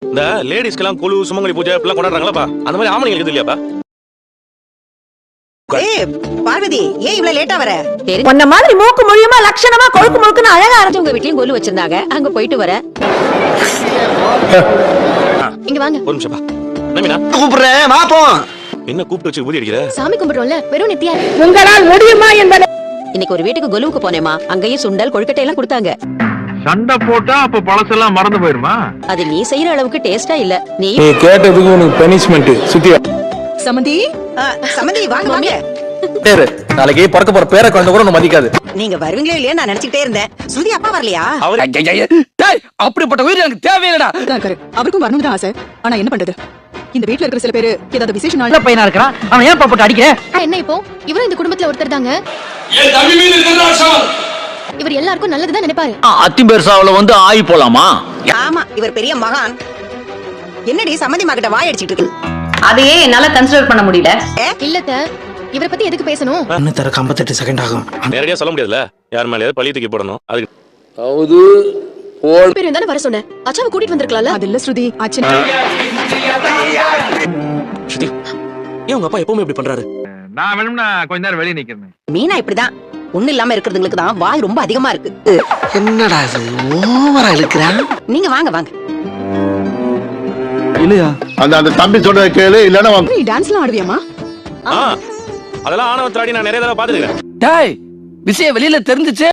இந்த லேடிஸ்க்கெல்லாம் கொலு சுமங்கலி பூஜை எல்லாம் கொண்டாடுறாங்களப்பா, அந்த மாதிரி ஆம்பளைங்களுக்கு எதுவும் இல்லையாப்பா? பார்வதி, ஏன் இவ்வளவு லேட்டா வர? உன்ன மாதிரி மூக்கு மொழியுமா லட்சணமா கொழுக்கு முழுக்குன்னு அழகா அரைஞ்சு உங்க வீட்லயும் கொலு வச்சிருந்தாங்க, அங்க போயிட்டு வர. இங்க வாங்க. ஒரு நிமிஷம்ப்பா. நமினா கூப்பிடுறேன், வாப்போம். என்ன கூப்பிட்டு வச்சு ஊதி அடிக்கிற? சாமி கும்பிடுறோம்ல, வெறும் நெத்தியா. உங்களால் முடியுமா என்பதை. இன்னைக்கு ஒரு வீட்டுக்கு கொலுவுக்கு போனேமா, அங்கேயும் சுண்டல் கொழுக்கட்டை எல்லாம் கொடுத்தாங்க. சண்டை போட்டா அப்ப பழசெல்லாம் மறந்து போயிருமா? அது நீ செய்யற அளவுக்கு டேஸ்டா இல்ல. நீ கேட்டதுக்கு உனக்கு பனிஷ்மெண்ட். சுத்தி சமந்தி, சமந்தி வாங்க வாங்க. நாளைக்கு பிறக்க போற பேர குழந்தை கூட மதிக்காது. நீங்க வருவீங்களே இல்லையா நான் நினைச்சுக்கிட்டே இருந்தேன். சுதி அப்பா வரலையா? அப்படிப்பட்ட உயிர் எனக்கு தேவையில்லடா. அவருக்கும் வரணும் தான் ஆசை. ஆனா என்ன பண்றது, இந்த வீட்ல இருக்கிற சில பேரு ஏதாவது விசேஷ நாள் பையனா இருக்கிறான், அவன் ஏன் போட்டு அடிக்கிறேன்? என்ன இப்போ இவரும் இந்த குடும்பத்துல ஒருத்தர் தாங்க. இவர் எல்லாருக்கும் நல்லதுதான் நினைப்பாரு. அத்திம்பேர் சாவுல வந்து ஆயி போலாமா? ஆமா, இவர் பெரிய மகான். என்னடி சம்மந்தி மாக்கிட்ட வாய் அடிச்சிட்டு இருக்கு? அதையே என்னால கன்சிடர் பண்ண முடியல. இல்லத்த, இவரை பத்தி எதுக்கு பேசணும்? இன்னும் தர 58 செகண்ட் ஆகும். நேரடியா சொல்ல முடியாதுல்ல, யார் மேலயாவது பழி தூக்கி போடணும். அதுக்கு பேர் தானே வர சொன்னேன். அச்சாவை கூட்டிட்டு வந்திருக்கலாம்ல. அது இல்ல ஸ்ருதி, அச்சன் ஸ்ருதி, ஏன் உங்க அப்பா எப்பவுமே இப்படி பண்றாரு? நான் வேணும்னா கொஞ்ச நேரம் வெளியே நிக்கிறேன். மீனா இப்படிதான். ஒண்ணு இல்லாம இருக்கிறதுங்களுக்கு தான் வாய் ரொம்ப அதிகமா இருக்கு. என்னடா இது ஓவரா இழுக்குறான்? நீங்க வாங்க வாங்க. இல்லையா அந்த தம்பி சொல்ற கேளு, இல்லன்னா நீ டான்ஸ்லாம் ஆடுவியாமா? அதெல்லாம் ஆணவத்தாடி நான் நிறைய தடவை பாத்துருக்கேன். டேய், விஷயம் வெளியில தெரிஞ்சுச்சு.